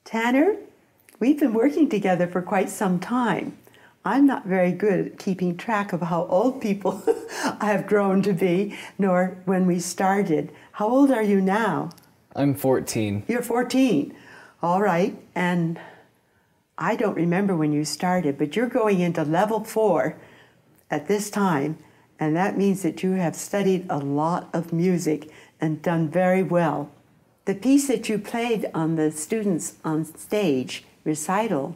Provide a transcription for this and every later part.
Tanner, we've been working together for quite some time. I'm not very good at keeping track of how old people I have grown to be, nor when we started. How old are you now? I'm 14. You're 14. All right. And I don't remember when you started, but you're going into level 4 at this time, and that means that you have studied a lot of music and done very well. The piece that you played on the Students on Stage recital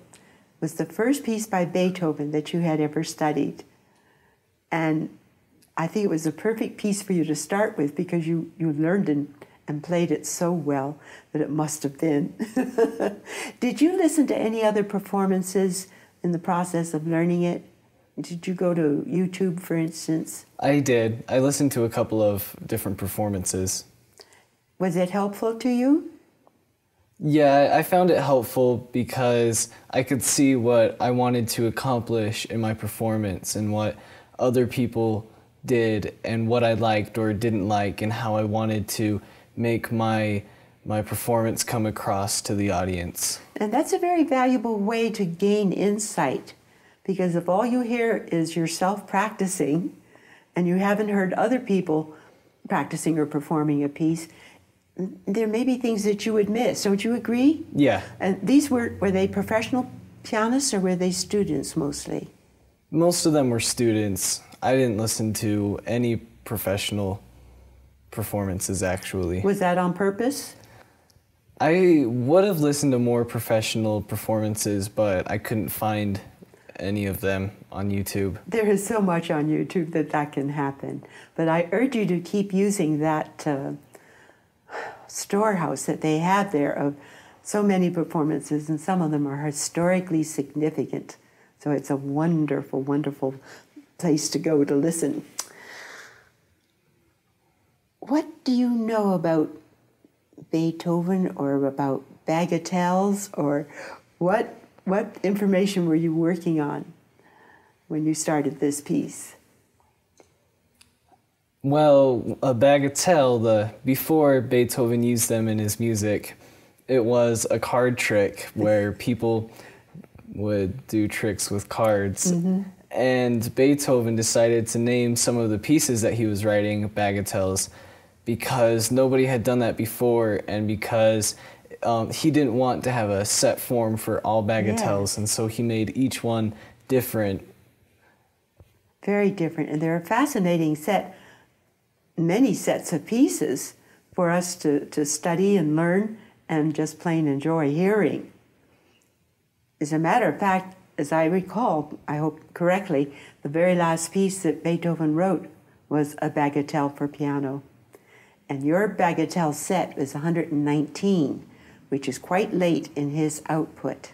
was the first piece by Beethoven that you had ever studied. And I think it was a perfect piece for you to start with because you learned and played it so well that it must have been. Did you listen to any other performances in the process of learning it? Did you go to YouTube, for instance? I did. I listened to a couple of different performances. Was it helpful to you? Yeah, I found it helpful because I could see what I wanted to accomplish in my performance and what other people did and what I liked or didn't like and how I wanted to make my performance come across to the audience. And that's a very valuable way to gain insight, because if all you hear is yourself practicing and you haven't heard other people practicing or performing a piece, there may be things that you would miss. Don't you agree? Yeah. And these were they professional pianists or were they students mostly? Most of them were students. I didn't listen to any professional performances, actually. Was that on purpose? I would have listened to more professional performances, but I couldn't find any of them on YouTube. There is so much on YouTube that can happen. But I urge you to keep using that storehouse that they have there of so many performances, and some of them are historically significant. So it's a wonderful, wonderful place to go to listen. What do you know about Beethoven or about bagatelles, or what information were you working on when you started this piece? Well, a bagatelle, before Beethoven used them in his music, it was a card trick where people would do tricks with cards. Mm-hmm. And Beethoven decided to name some of the pieces that he was writing bagatelles because nobody had done that before, and because he didn't want to have a set form for all bagatelles, and so he made each one different. Very different, and they're a fascinating many sets of pieces for us to study and learn and just plain enjoy hearing. As a matter of fact, as I recall, I hope correctly, the very last piece that Beethoven wrote was a bagatelle for piano. And your bagatelle set is 119, which is quite late in his output,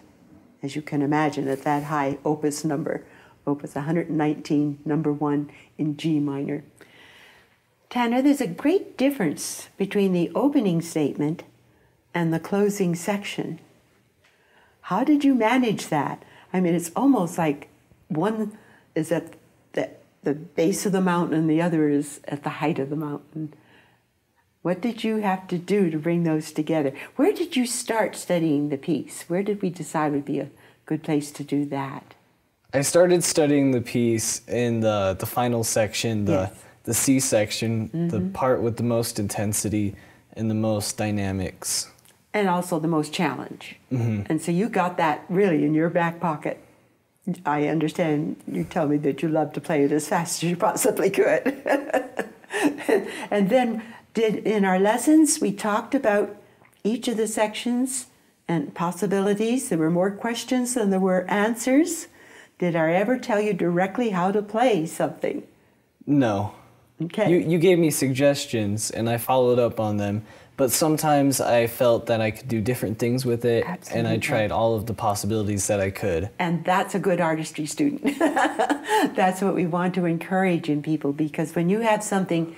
as you can imagine, at that high opus number. Opus 119, number 1 in G minor. Tanner, there's a great difference between the opening statement and the closing section. How did you manage that? I mean, it's almost like one is at the base of the mountain and the other is at the height of the mountain. What did you have to do to bring those together? Where did you start studying the piece? Where did we decide would be a good place to do that? I started studying the piece in the final section, the C section, mm-hmm. the part with the most intensity and the most dynamics. And also the most challenge. Mm-hmm. And so you got that really in your back pocket. I understand you tell me that you love to play it as fast as you possibly could. And then in our lessons, we talked about each of the sections and possibilities. There were more questions than there were answers. Did I ever tell you directly how to play something? No. Okay. You gave me suggestions, and I followed up on them. But sometimes I felt that I could do different things with it, Absolutely. And I tried all of the possibilities that I could. And that's a good artistry student. That's what we want to encourage in people, because when you have something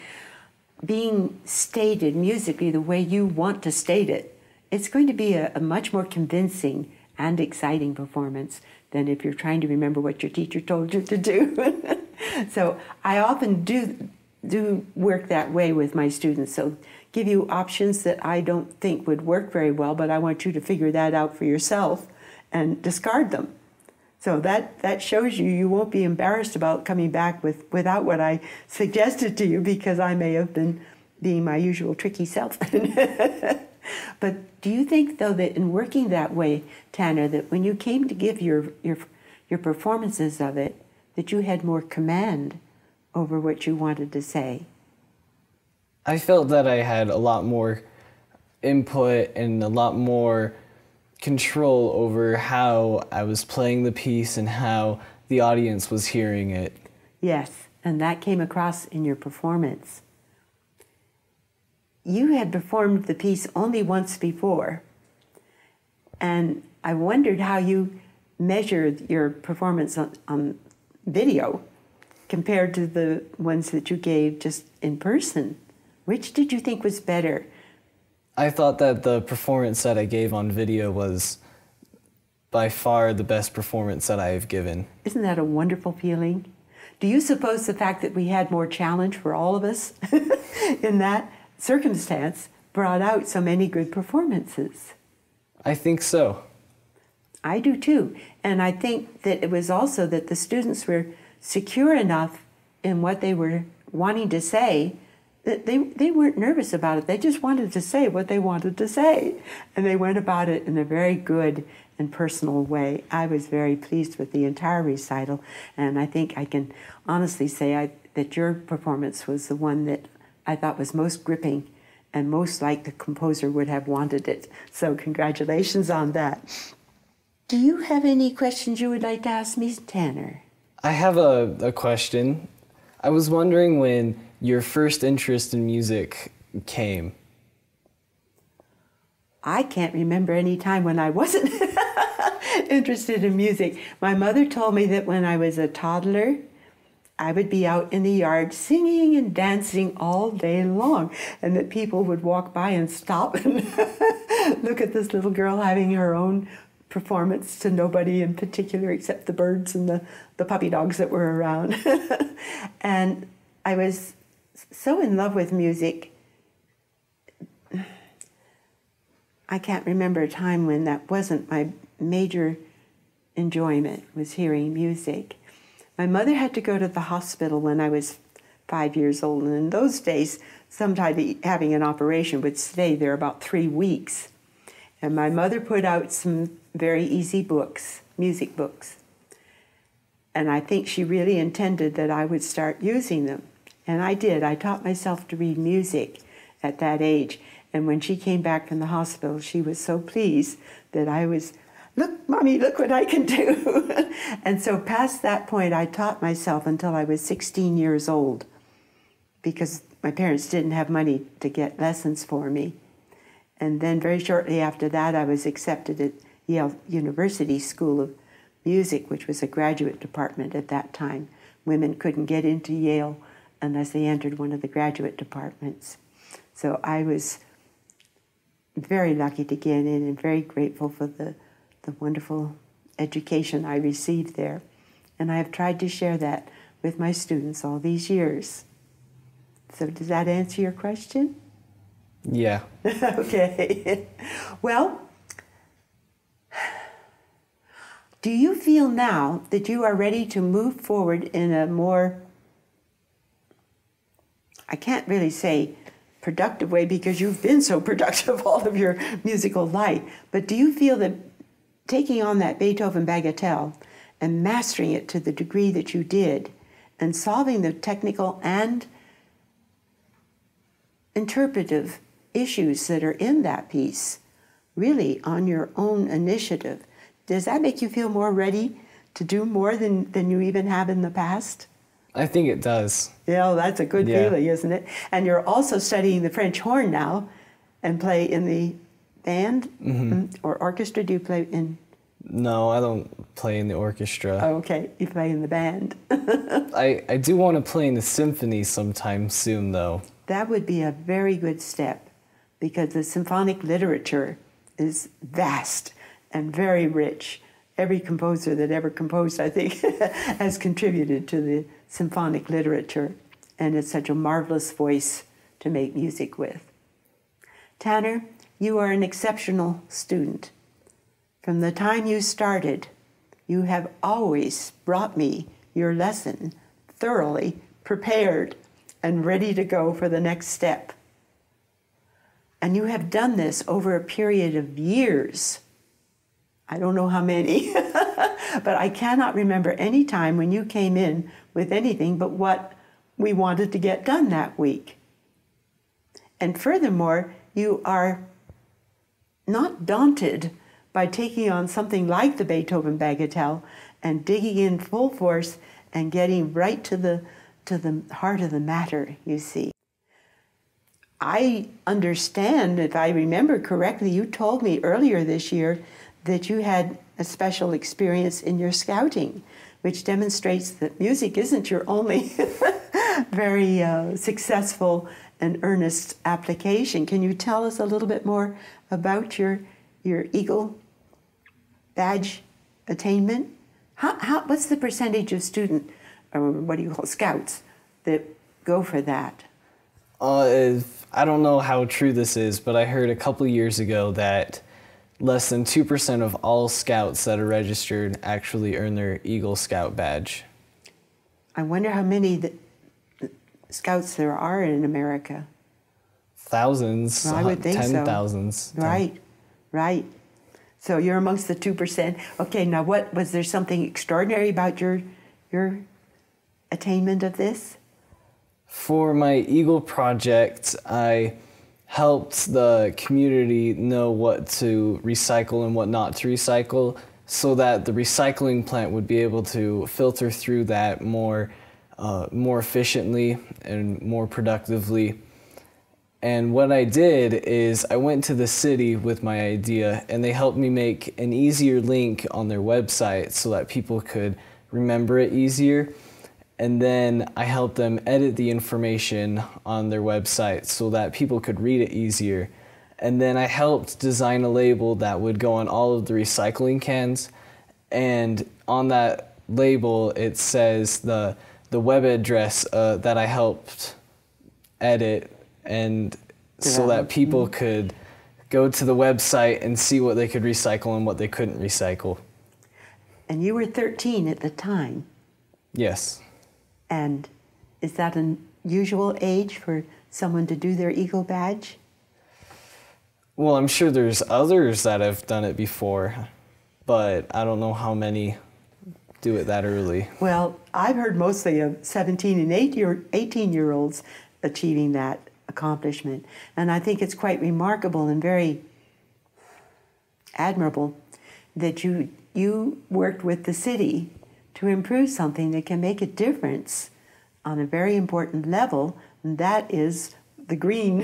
being stated musically the way you want to state it, it's going to be a much more convincing and exciting performance than if you're trying to remember what your teacher told you to do. So I often do work that way with my students. So give you options that I don't think would work very well, but I want you to figure that out for yourself and discard them. So that shows you won't be embarrassed about coming back without what I suggested to you, because I may have been being my usual tricky self. But do you think, though, that in working that way, Tanner, that when you came to give your performances of it, that you had more command over what you wanted to say? I felt that I had a lot more input and a lot more control over how I was playing the piece and how the audience was hearing it. Yes, and that came across in your performance. You had performed the piece only once before, and I wondered how you measured your performance on video compared to the ones that you gave just in person. Which did you think was better? I thought that the performance that I gave on video was by far the best performance that I have given. Isn't that a wonderful feeling? Do you suppose the fact that we had more challenge for all of us in that circumstance brought out so many good performances? I think so. I do too. And I think that it was also that the students were secure enough in what they were wanting to say that they weren't nervous about it. They just wanted to say what they wanted to say. And they went about it in a very good and personal way. I was very pleased with the entire recital. And I think I can honestly say that your performance was the one that I thought was most gripping and most like the composer would have wanted it. So congratulations on that. Do you have any questions you would like to ask me, Tanner? I have a question. I was wondering when your first interest in music came. I can't remember any time when I wasn't interested in music. My mother told me that when I was a toddler, I would be out in the yard singing and dancing all day long, and that people would walk by and stop and look at this little girl having her own performance to nobody in particular except the birds and the puppy dogs that were around. And I was so in love with music. I can't remember a time when that wasn't my major enjoyment, was hearing music. My mother had to go to the hospital when I was 5 years old, and in those days, sometimes having an operation would stay there about 3 weeks. And my mother put out some very easy books, music books. And I think she really intended that I would start using them. And I did. I taught myself to read music at that age. And when she came back from the hospital, she was so pleased that I was, look, Mommy, look what I can do. And so past that point, I taught myself until I was 16 years old, because my parents didn't have money to get lessons for me. And then very shortly after that, I was accepted at Yale University School of Music, which was a graduate department at that time. Women couldn't get into Yale unless they entered one of the graduate departments. So I was very lucky to get in and very grateful for the wonderful education I received there. And I have tried to share that with my students all these years. So does that answer your question? Yeah. Okay. Well, do you feel now that you are ready to move forward in a more, I can't really say productive way because you've been so productive all of your musical life, but do you feel that taking on that Beethoven bagatelle and mastering it to the degree that you did and solving the technical and interpretive issues that are in that piece really on your own initiative, does that make you feel more ready to do more than you even have in the past? I think it does. Yeah, that's a good feeling, isn't it? And you're also studying the French horn now and play in the band or orchestra. Do you play in? No, I don't play in the orchestra. Oh, okay, you play in the band. I do want to play in the symphony sometime soon, though. That would be a very good step, because the symphonic literature is vast and very rich. Every composer that ever composed, I think, has contributed to the symphonic literature, and it's such a marvelous voice to make music with. Tanner, you are an exceptional student. From the time you started, you have always brought me your lesson thoroughly prepared and ready to go for the next step. And you have done this over a period of years. I don't know how many, but I cannot remember any time when you came in with anything but what we wanted to get done that week. And furthermore, you are not daunted by taking on something like the Beethoven Bagatelle and digging in full force and getting right to the heart of the matter, you see. I understand, if I remember correctly, you told me earlier this year that you had a special experience in your scouting, which demonstrates that music isn't your only very successful and earnest application. Can you tell us a little bit more about your Eagle badge attainment? What's the percentage of student, or what do you call scouts, that go for that? I don't know how true this is, but I heard a couple years ago that less than 2% of all scouts that are registered actually earn their Eagle Scout badge. I wonder how many scouts there are in America. Thousands. Well, I would think so. 10,000s. Right. So you're amongst the 2%. Okay, now was there something extraordinary about your attainment of this? For my Eagle project, I helped the community know what to recycle and what not to recycle, so that the recycling plant would be able to filter through that more efficiently and more productively. And what I did is I went to the city with my idea, and they helped me make an easier link on their website so that people could remember it easier. And then I helped them edit the information on their website so that people could read it easier. And then I helped design a label that would go on all of the recycling cans. And on that label, it says the web address that I helped edit, and so that people could go to the website and see what they could recycle and what they couldn't recycle. And you were 13 at the time. Yes. And is that an usual age for someone to do their Eagle badge? Well, I'm sure there's others that have done it before, but I don't know how many do it that early. Well, I've heard mostly of 17 and 18-year-olds achieving that accomplishment. And I think it's quite remarkable and very admirable that you worked with the city to improve something that can make a difference on a very important level, and that is the green,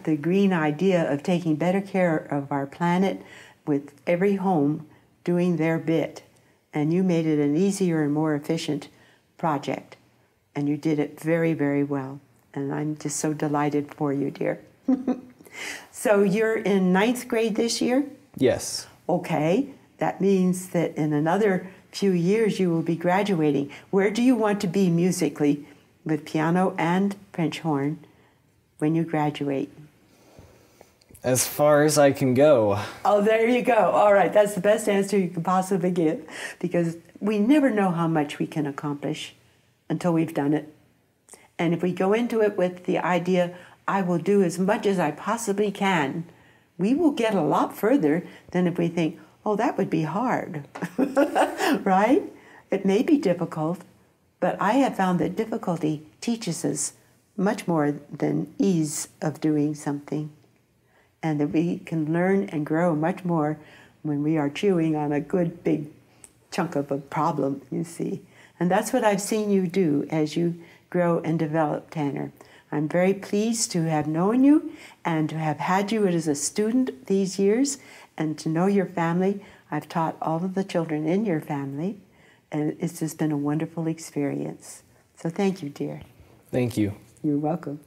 the green idea of taking better care of our planet, with every home doing their bit. And you made it an easier and more efficient project, and you did it very, very well. And I'm just so delighted for you, dear. So you're in 9th grade this year? Yes. Okay, that means that in another few years you will be graduating. Where do you want to be musically with piano and French horn when you graduate? As far as I can go. Oh, there you go. All right, that's the best answer you can possibly give, because we never know how much we can accomplish until we've done it. And if we go into it with the idea, I will do as much as I possibly can, we will get a lot further than if we think, oh, that would be hard, right? It may be difficult, but I have found that difficulty teaches us much more than ease of doing something, and that we can learn and grow much more when we are chewing on a good big chunk of a problem, you see. And that's what I've seen you do as you grow and develop, Tanner. I'm very pleased to have known you and to have had you as a student these years, and to know your family. I've taught all of the children in your family, and it's just been a wonderful experience. So thank you, dear. Thank you. You're welcome.